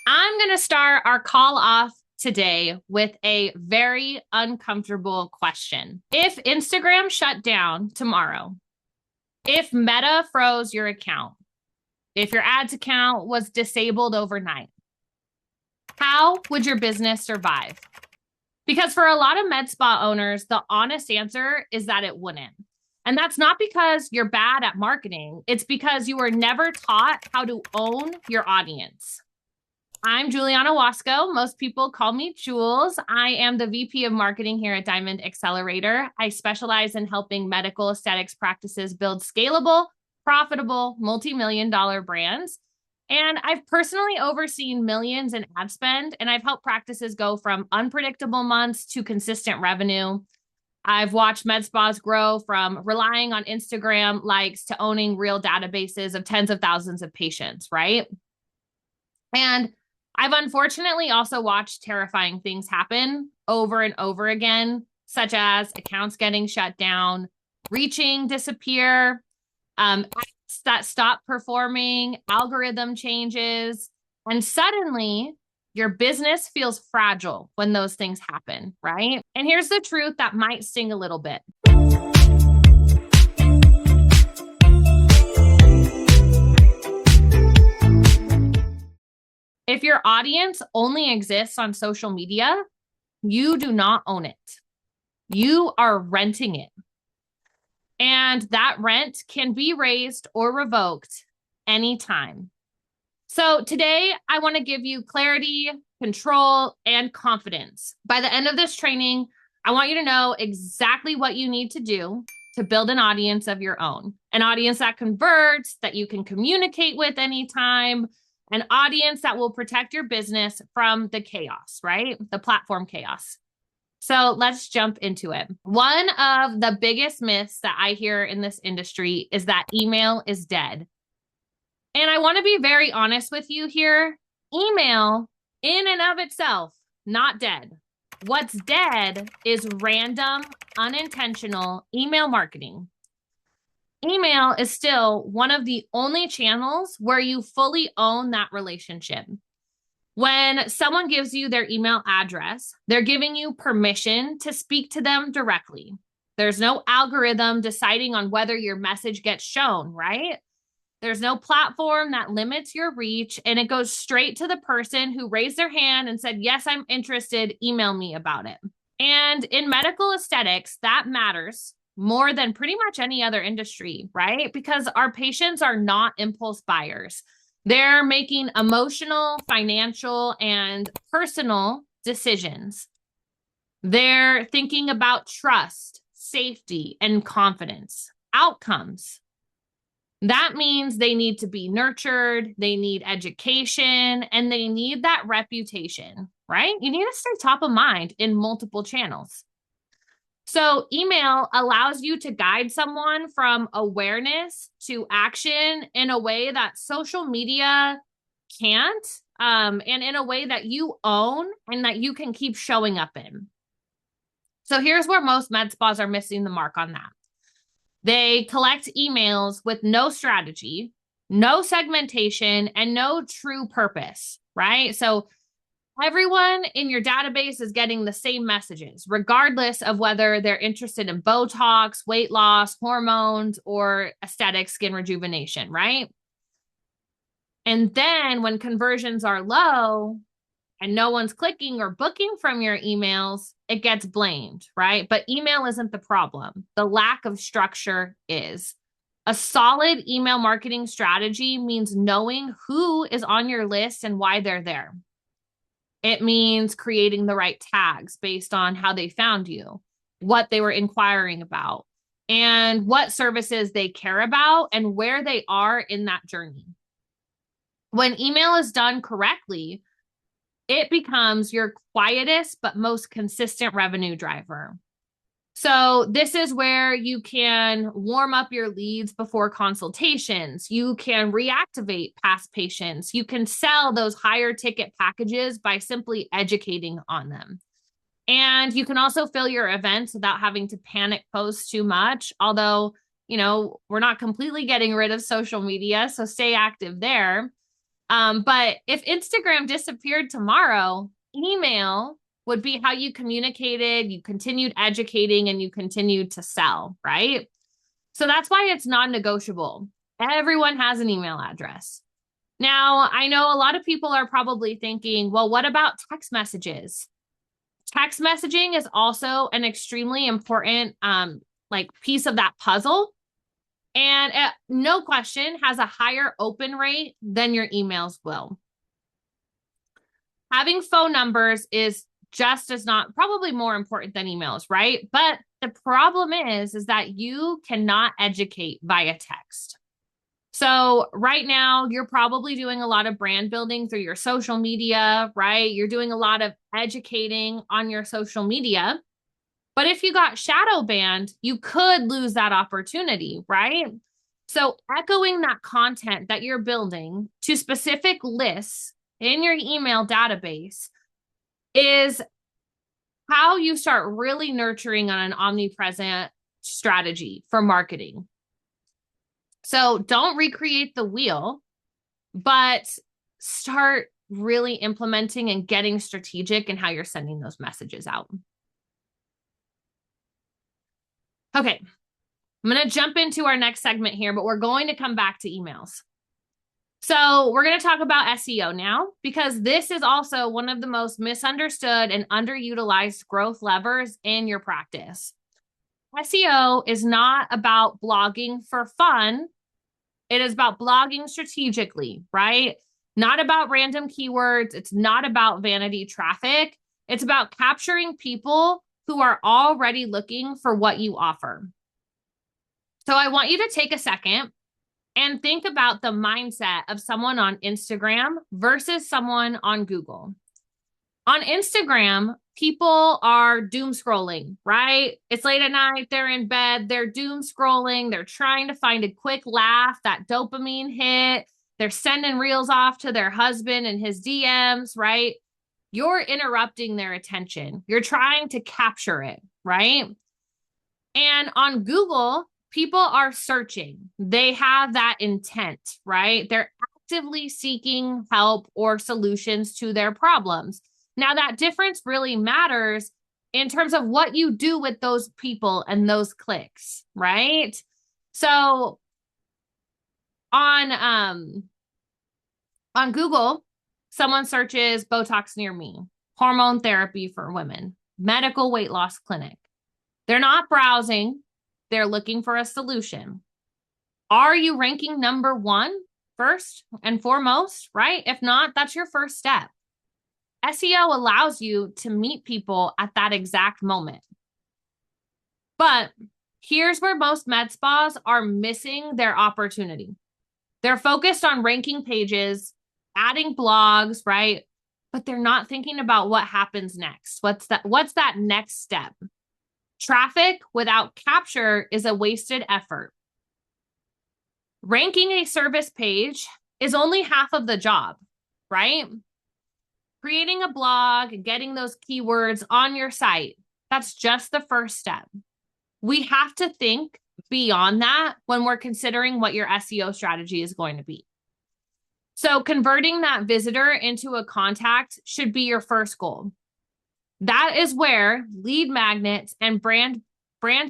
I'm going to start our call off today with a very uncomfortable question. If Instagram shut down tomorrow, if Meta froze your account, if your ads account was disabled overnight, how would your business survive? Because for a lot of med spa owners, the honest answer is that it wouldn't. And that's not because you're bad at marketing. It's because you were never taught how to own your audience. I'm Juliana Wasco. Most people call me Jules. I am the VP of Marketing here at Diamond Accelerator. I specialize in helping medical aesthetics practices build scalable, profitable, multi-million-dollar brands. And I've personally overseen millions in ad spend, and I've helped practices go from unpredictable months to consistent revenue. I've watched med spas grow from relying on Instagram likes to owning real databases of tens of thousands of patients, right? And I've unfortunately also watched terrifying things happen over and over again, such as accounts getting shut down, reaching disappear, apps that stop performing, algorithm changes, and suddenly your business feels fragile when those things happen, right? And here's the truth that might sting a little bit. If your audience only exists on social media, you do not own it. You are renting it. And that rent can be raised or revoked anytime. So today, I want to give you clarity, control, and confidence. By the end of this training, I want you to know exactly what you need to do to build an audience of your own, an audience that converts, that you can communicate with anytime, an audience that will protect your business from the chaos, right? The platform chaos. So let's jump into it. One of the biggest myths that I hear in this industry is that email is dead. And I want to be very honest with you here. Email in and of itself, not dead. What's dead is random, unintentional email marketing. Email is still one of the only channels where you fully own that relationship. When someone gives you their email address, they're giving you permission to speak to them directly. There's no algorithm deciding on whether your message gets shown, right? There's no platform that limits your reach, and it goes straight to the person who raised their hand and said, yes, I'm interested, email me about it. And in medical aesthetics, that matters more than pretty much any other industry, right? Because our patients are not impulse buyers. They're making emotional, financial, and personal decisions. They're thinking about trust, safety, and confidence, outcomes. That means they need to be nurtured, they need education, and they need that reputation, right? You need to stay top of mind in multiple channels. So email allows you to guide someone from awareness to action in a way that social media can't, and in a way that you own and that you can keep showing up in. So here's where most med spas are missing the mark on that. They collect emails with no strategy, no segmentation, and no true purpose, right? So everyone in your database is getting the same messages, regardless of whether they're interested in Botox, weight loss, hormones, or aesthetic skin rejuvenation, right? And then when conversions are low and no one's clicking or booking from your emails, it gets blamed, right? But email isn't the problem. The lack of structure is. A solid email marketing strategy means knowing who is on your list and why they're there. It means creating the right tags based on how they found you, what they were inquiring about, and what services they care about and where they are in that journey. When email is done correctly, it becomes your quietest but most consistent revenue driver. So this is where you can warm up your leads before consultations. You can reactivate past patients. You can sell those higher ticket packages by simply educating on them. And you can also fill your events without having to panic post too much. Although, we're not completely getting rid of social media, so stay active there. But if Instagram disappeared tomorrow, email would be how you communicated, you continued educating, and you continued to sell, right? So that's why it's non-negotiable. Everyone has an email address. Now, I know a lot of people are probably thinking, well, what about text messages? Text messaging is also an extremely important like piece of that puzzle. And no question has a higher open rate than your emails will. Having phone numbers is just as not probably more important than emails, right? But the problem is that you cannot educate via text. So right now, you're probably doing a lot of brand building through your social media, right? You're doing a lot of educating on your social media. But if you got shadow banned, you could lose that opportunity, right? So echoing that content that you're building to specific lists in your email database is how you start really nurturing on an omnipresent strategy for marketing. So don't recreate the wheel, but start really implementing and getting strategic in how you're sending those messages out. Okay, I'm going to jump into our next segment here, but we're going to come back to emails. So we're going to talk about SEO now, because this is also one of the most misunderstood and underutilized growth levers in your practice. SEO is not about blogging for fun. It is about blogging strategically, right? Not about random keywords. It's not about vanity traffic. It's about capturing people who are already looking for what you offer. So I want you to take a second and think about the mindset of someone on Instagram versus someone on Google. On Instagram, people are doom scrolling, right? It's late at night, they're in bed, they're doom scrolling, they're trying to find a quick laugh, that dopamine hit, they're sending reels off to their husband and his DMs, right? You're interrupting their attention. You're trying to capture it, right? And on Google, people are searching. They have that intent, right? They're actively seeking help or solutions to their problems. Now, that difference really matters in terms of what you do with those people and those clicks, right? So on Google, someone searches Botox near me, hormone therapy for women, medical weight loss clinic. They're not browsing. They're looking for a solution. Are you ranking number one first and foremost, right? If not, that's your first step. SEO allows you to meet people at that exact moment. But here's where most med spas are missing their opportunity. They're focused on ranking pages, adding blogs, right? But they're not thinking about what happens next. What's that next step? Traffic without capture is a wasted effort. Ranking a service page is only half of the job, right? Creating a blog and getting those keywords on your site, that's just the first step. We have to think beyond that when we're considering what your SEO strategy is going to be. So converting that visitor into a contact should be your first goal. That is where lead magnets and brand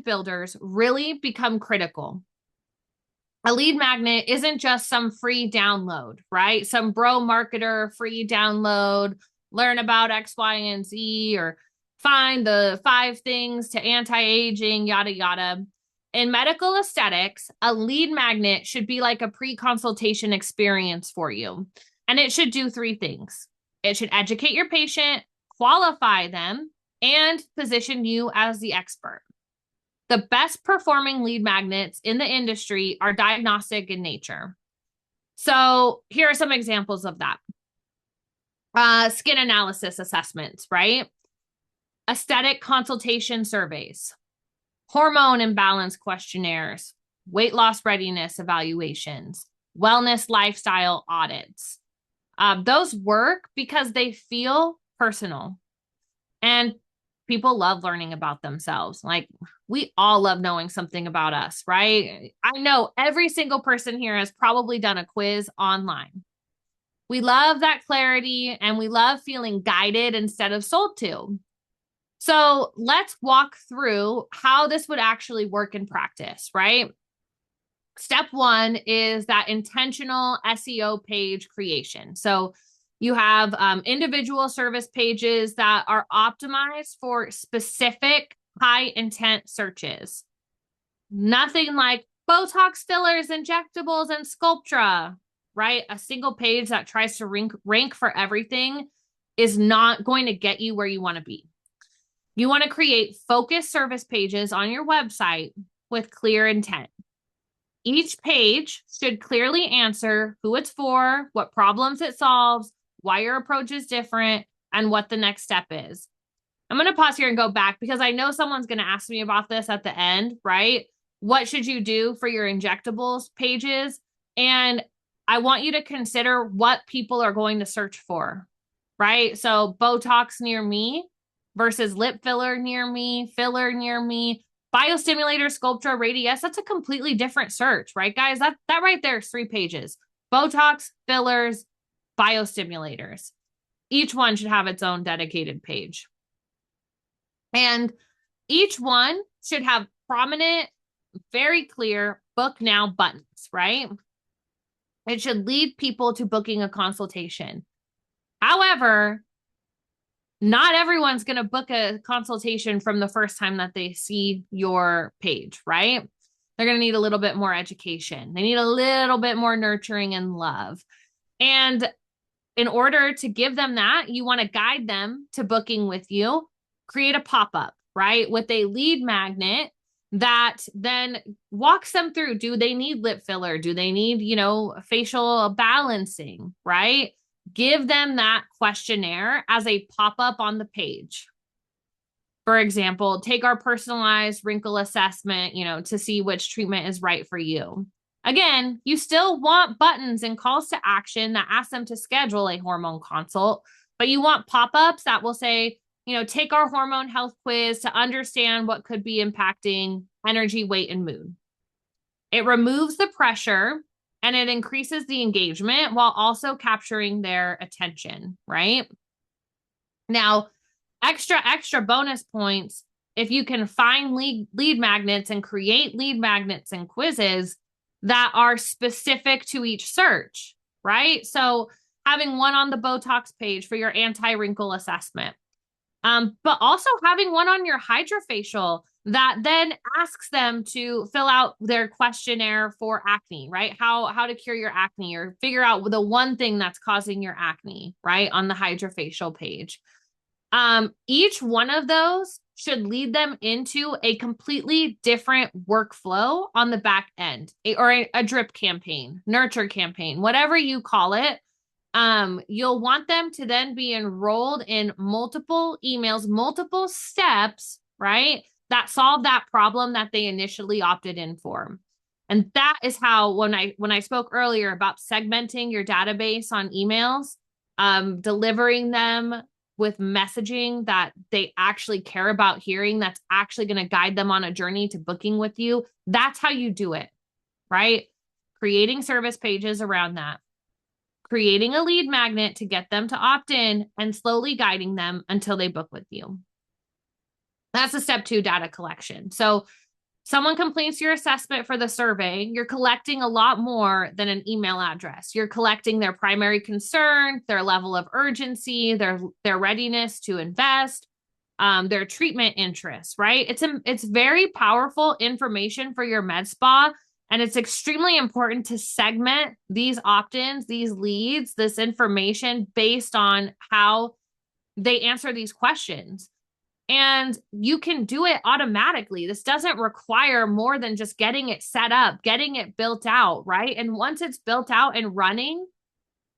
builders really become critical. A lead magnet isn't just some free download, right? Some bro marketer free download, learn about X, Y, and Z, or find the 5 things to anti-aging, yada, yada. In medical aesthetics, a lead magnet should be like a pre-consultation experience for you. And it should do 3 things. It should educate your patient, qualify them, and position you as the expert. The best performing lead magnets in the industry are diagnostic in nature. So here are some examples of that. Skin analysis assessments, right? Aesthetic consultation surveys, hormone imbalance questionnaires, weight loss readiness evaluations, wellness lifestyle audits. Those work because they feel personal. And people love learning about themselves. Like, we all love knowing something about us, right? I know every single person here has probably done a quiz online. We love that clarity and we love feeling guided instead of sold to. So let's walk through how this would actually work in practice, right? Step one is that intentional SEO page creation. So you have individual service pages that are optimized for specific high intent searches. Nothing like Botox fillers, injectables, and Sculptra, right? A single page that tries to rank for everything is not going to get you where you want to be. You want to create focused service pages on your website with clear intent. Each page should clearly answer who it's for, what problems it solves, why your approach is different, and what the next step is. I'm going to pause here and go back because I know someone's going to ask me about this at the end, right? What should you do for your injectables pages? And I want you to consider what people are going to search for, right? So Botox near me versus lip filler near me, biostimulator, Sculptra, Radius. That's a completely different search, right, guys? That right there is 3 pages. Botox, fillers, biostimulators. Each one should have its own dedicated page. And each one should have prominent, very clear book now buttons, right? It should lead people to booking a consultation. However, not everyone's going to book a consultation from the first time that they see your page, right? They're going to need a little bit more education. They need a little bit more nurturing and love. And in order to give them that, you want to guide them to booking with you. Create a pop-up, right? With a lead magnet that then walks them through. Do they need lip filler? Do they need, facial balancing, right? Give them that questionnaire as a pop-up on the page. For example, take our personalized wrinkle assessment, to see which treatment is right for you. Again, you still want buttons and calls to action that ask them to schedule a hormone consult, but you want pop-ups that will say, take our hormone health quiz to understand what could be impacting energy, weight, and mood. It removes the pressure and it increases the engagement while also capturing their attention, right? Now, extra bonus points if you can find lead magnets and create lead magnets and quizzes that are specific to each search, right? So having one on the Botox page for your anti-wrinkle assessment. But also having one on your hydrofacial that then asks them to fill out their questionnaire for acne, right? How to cure your acne or figure out the one thing that's causing your acne, right? On the hydrofacial page. Each one of those should lead them into a completely different workflow on the back end, or a drip campaign, nurture campaign, whatever you call it. You'll want them to then be enrolled in multiple emails, multiple steps, right? That solve that problem that they initially opted in for. And that is how, when I spoke earlier about segmenting your database on emails, delivering them with messaging that they actually care about hearing, that's actually going to guide them on a journey to booking with you. That's how you do it, right? Creating service pages around that. Creating a lead magnet to get them to opt in and slowly guiding them until they book with you. That's a step 2 data collection. So someone completes your assessment for the survey, you're collecting a lot more than an email address. You're collecting their primary concern, their level of urgency, their readiness to invest, their treatment interests, right? It's very powerful information for your med spa. And it's extremely important to segment these opt-ins, these leads, this information based on how they answer these questions. And you can do it automatically. This doesn't require more than just getting it set up, getting it built out, right? And once it's built out and running,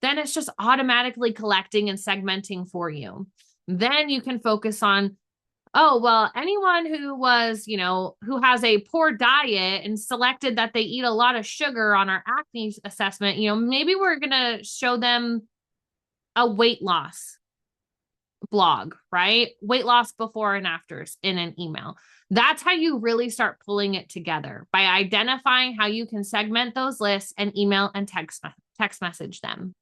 then it's just automatically collecting and segmenting for you. Then you can focus on, oh, well, anyone who was, who has a poor diet and selected that they eat a lot of sugar on our acne assessment, maybe we're going to show them a weight loss blog, right? Weight loss before and afters in an email. That's how you really start pulling it together, by identifying how you can segment those lists and email and text message them.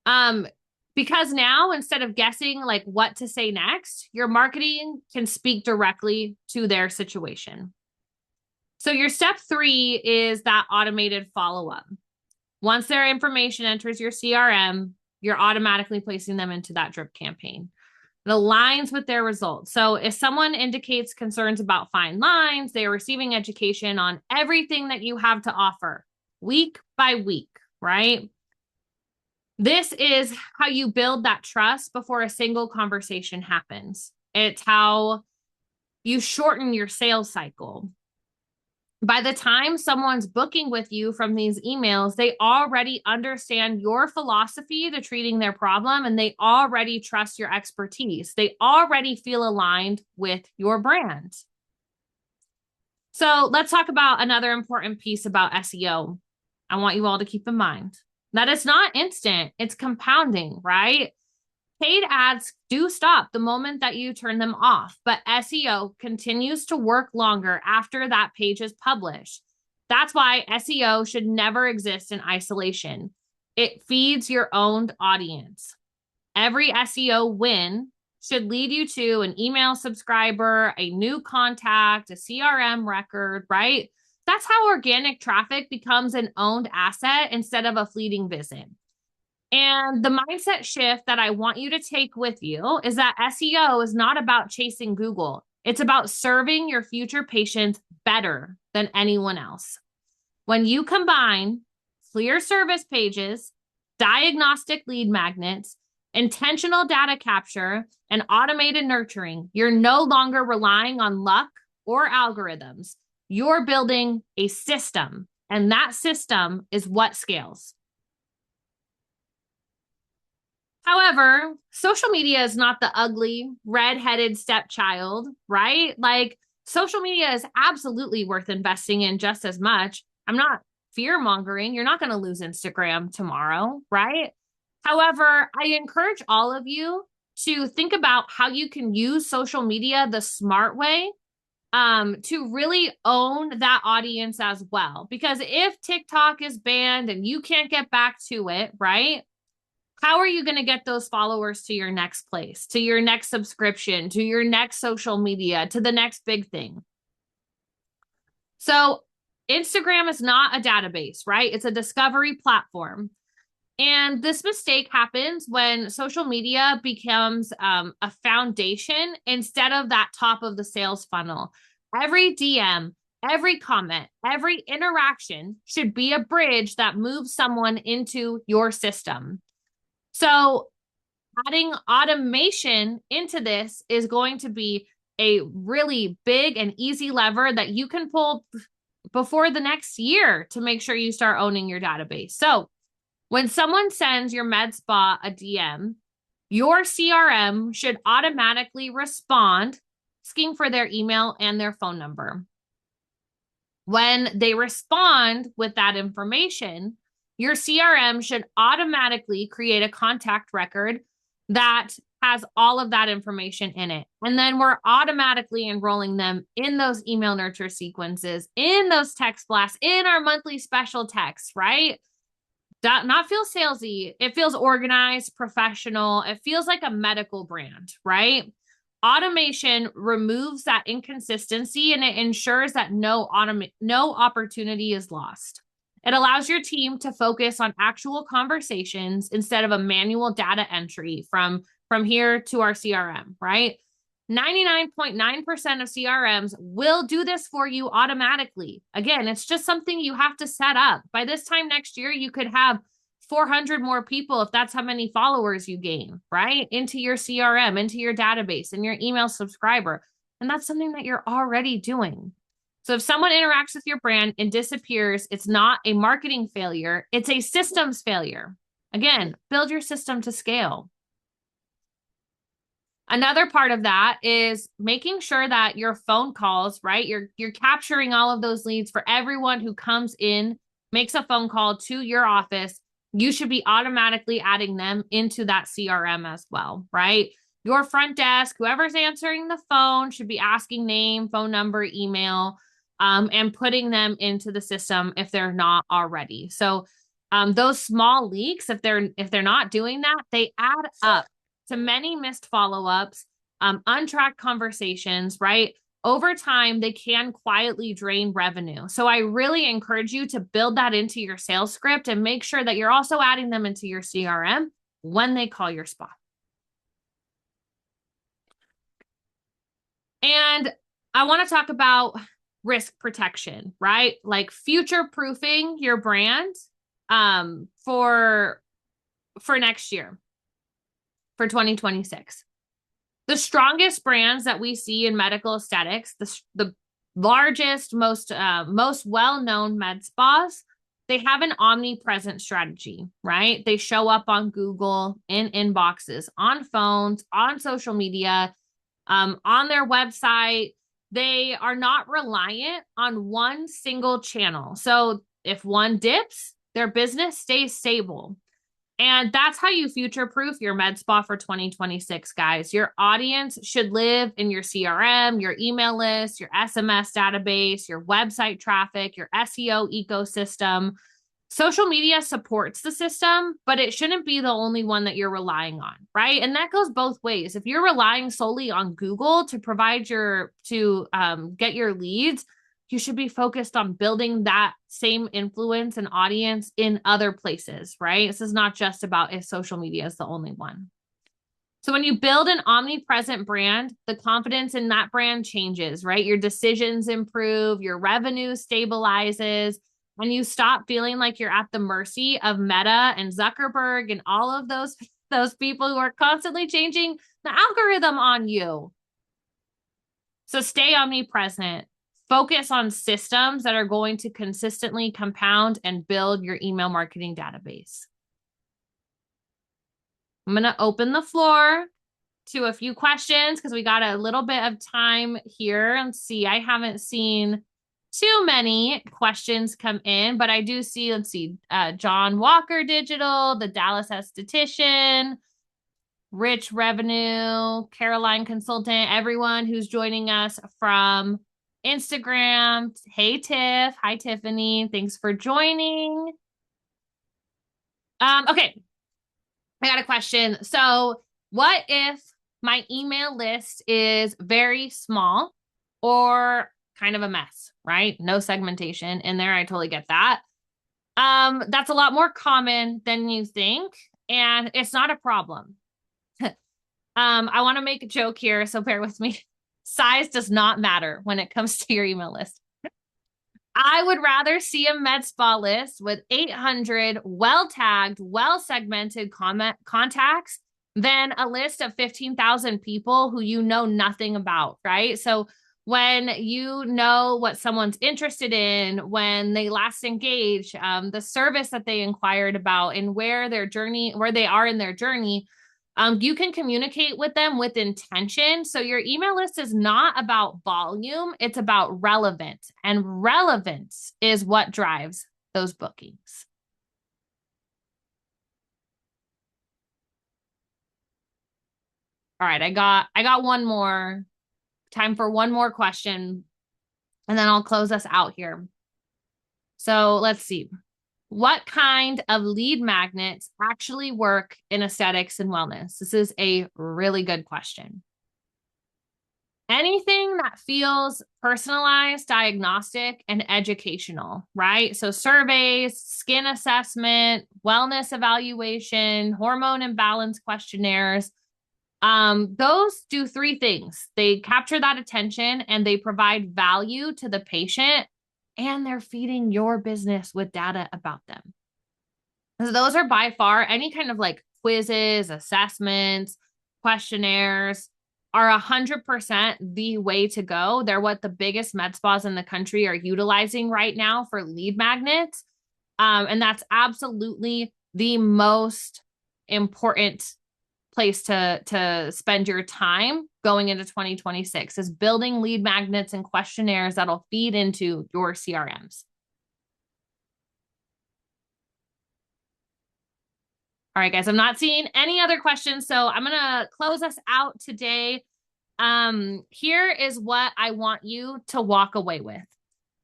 Um, because now instead of guessing like what to say next, your marketing can speak directly to their situation. So your step 3 is that automated follow-up. Once their information enters your CRM, you're automatically placing them into that drip campaign. It aligns with their results. So if someone indicates concerns about fine lines, they are receiving education on everything that you have to offer week by week, right? This is how you build that trust before a single conversation happens. It's how you shorten your sales cycle. By the time someone's booking with you from these emails, they already understand your philosophy to treating their problem, and they already trust your expertise. They already feel aligned with your brand. So let's talk about another important piece about SEO. I want you all to keep in mind that it's not instant, it's compounding, right? Paid ads do stop the moment that you turn them off, but SEO continues to work longer after that page is published. That's why SEO should never exist in isolation. It feeds your own audience. Every SEO win should lead you to an email subscriber, a new contact, a CRM record, right? That's how organic traffic becomes an owned asset instead of a fleeting visit. And the mindset shift that I want you to take with you is that SEO is not about chasing Google. It's about serving your future patients better than anyone else. When you combine clear service pages, diagnostic lead magnets, intentional data capture, and automated nurturing, you're no longer relying on luck or algorithms. You're building a system, and that system is what scales. However, social media is not the ugly, red-headed stepchild, right? Like, social media is absolutely worth investing in just as much. I'm not fear-mongering. You're not going to lose Instagram tomorrow, right? However, I encourage all of you to think about how you can use social media the smart way, to really own that audience as well. Because if TikTok is banned and you can't get back to it, right? How are you going to get those followers to your next place, to your next subscription, to your next social media, to the next big thing? So Instagram is not a database, right? It's a discovery platform. And this mistake happens when social media becomes a foundation instead of that top of the sales funnel. Every DM, every comment, every interaction should be a bridge that moves someone into your system. So adding automation into this is going to be a really big and easy lever that you can pull before the next year to make sure you start owning your database. So when someone sends your med spa a DM, your CRM should automatically respond, asking for their email and their phone number. When they respond with that information, your CRM should automatically create a contact record that has all of that information in it. And then we're automatically enrolling them in those email nurture sequences, in those text blasts, in our monthly special texts, right? Not feel salesy. It feels organized, professional. It feels like a medical brand, right? Automation removes that inconsistency and it ensures that no opportunity is lost. It allows your team to focus on actual conversations instead of a manual data entry from here to our CRM, right? 99.9% of CRMs will do this for you automatically. Again, it's just something you have to set up. By this time next year, you could have 400 more people if that's how many followers you gain, right? Into your CRM, into your database, and your email subscriber. And that's something that you're already doing. So if someone interacts with your brand and disappears, it's not a marketing failure, it's a systems failure. Again, build your system to scale. Another part of that is making sure that your phone calls, right? You're capturing all of those leads for everyone who comes in, makes a phone call to your office. You should be automatically adding them into that CRM as well, right? Your front desk, whoever's answering the phone should be asking name, phone number, email, and putting them into the system if they're not already. So Those small leaks, if they're not doing that, they add up to many missed follow-ups, untracked conversations, right? Over time, they can quietly drain revenue. So I really encourage you to build that into your sales script and make sure that you're also adding them into your CRM when they call your spa. And I want to talk about risk protection, right? Like future proofing your brand for next year, for 2026. The strongest brands that we see in medical aesthetics, the largest, most well-known med spas, they have an omnipresent strategy, right? They show up on Google, in inboxes, on phones, on social media, on their website. They are not reliant on one single channel. So if one dips, their business stays stable. And that's how you future-proof your med spa for 2026, guys. Your audience should live in your CRM, your email list, your SMS database, your website traffic, your SEO ecosystem. Social media supports the system, but it shouldn't be the only one that you're relying on, right? And that goes both ways. If you're relying solely on Google to provide get your leads, you should be focused on building that same influence and audience in other places, right? This is not just about if social media is the only one. So when you build an omnipresent brand, the confidence in that brand changes, right? Your decisions improve, your revenue stabilizes, and you stop feeling like you're at the mercy of Meta and Zuckerberg and all of those people who are constantly changing the algorithm on you. So stay omnipresent. Focus on systems that are going to consistently compound and build your email marketing database. I'm going to open the floor to a few questions because we got a little bit of time here. Let's see. I haven't seen too many questions come in, but I do see, let's see, John Walker Digital, the Dallas Esthetician, Rich Revenue, Caroline Consultant, everyone who's joining us from Instagram. Hey, Tiff. Hi, Tiffany. Thanks for joining. Okay. I got a question. So what if my email list is very small or kind of a mess, right? No segmentation in there. I totally get that. That's a lot more common than you think, and it's not a problem. I want to make a joke here, so bear with me. Size does not matter when it comes to your email list. I would rather see a med spa list with 800 well-tagged, well-segmented contacts than a list of 15,000 people who you know nothing about, right? So when you know what someone's interested in, when they last engaged, the service that they inquired about, and where they are in their journey, you can communicate with them with intention. So your email list is not about volume, it's about relevance. And relevance is what drives those bookings. All right, I got one more. Time for one more question, and then I'll close us out here. So let's see. What kind of lead magnets actually work in aesthetics and wellness? This is a really good question. Anything that feels personalized, diagnostic, and educational, right? So surveys, skin assessment, wellness evaluation, hormone imbalance questionnaires. Those do three things. They capture that attention and they provide value to the patient, and they're feeding your business with data about them. So those are by far any kind of like quizzes, assessments, questionnaires are 100% the way to go. They're what the biggest med spas in the country are utilizing right now for lead magnets. And that's absolutely the most important place to spend your time going into 2026 is building lead magnets and questionnaires that'll feed into your CRMs. All right, guys, I'm not seeing any other questions, so I'm going to close us out today. Here is what I want you to walk away with.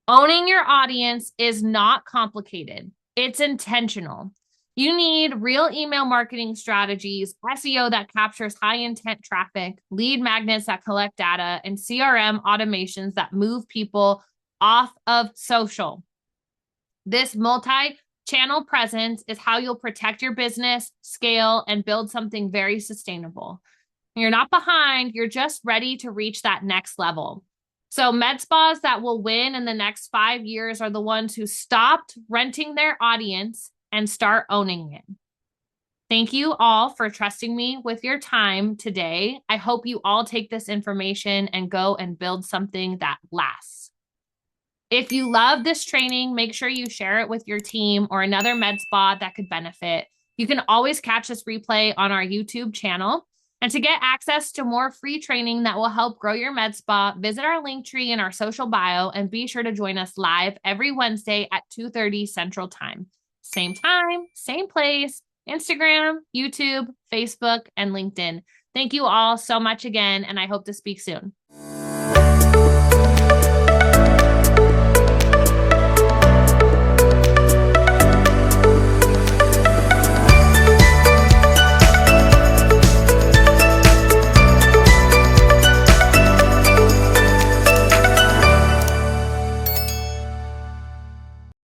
Owning your audience is not complicated. It's intentional. You need real email marketing strategies, SEO that captures high intent traffic, lead magnets that collect data, and CRM automations that move people off of social. This multi-channel presence is how you'll protect your business, scale, and build something very sustainable. You're not behind, you're just ready to reach that next level. So med spas that will win in the next 5 years are the ones who stopped renting their audience and start owning it. Thank you all for trusting me with your time today. I hope you all take this information and go and build something that lasts. If you love this training, make sure you share it with your team or another med spa that could benefit. You can always catch this replay on our YouTube channel. And to get access to more free training that will help grow your med spa, visit our link tree in our social bio and be sure to join us live every Wednesday at 2:30 Central Time. Same time, same place, Instagram, YouTube, Facebook, and LinkedIn. Thank you all so much again, and I hope to speak soon.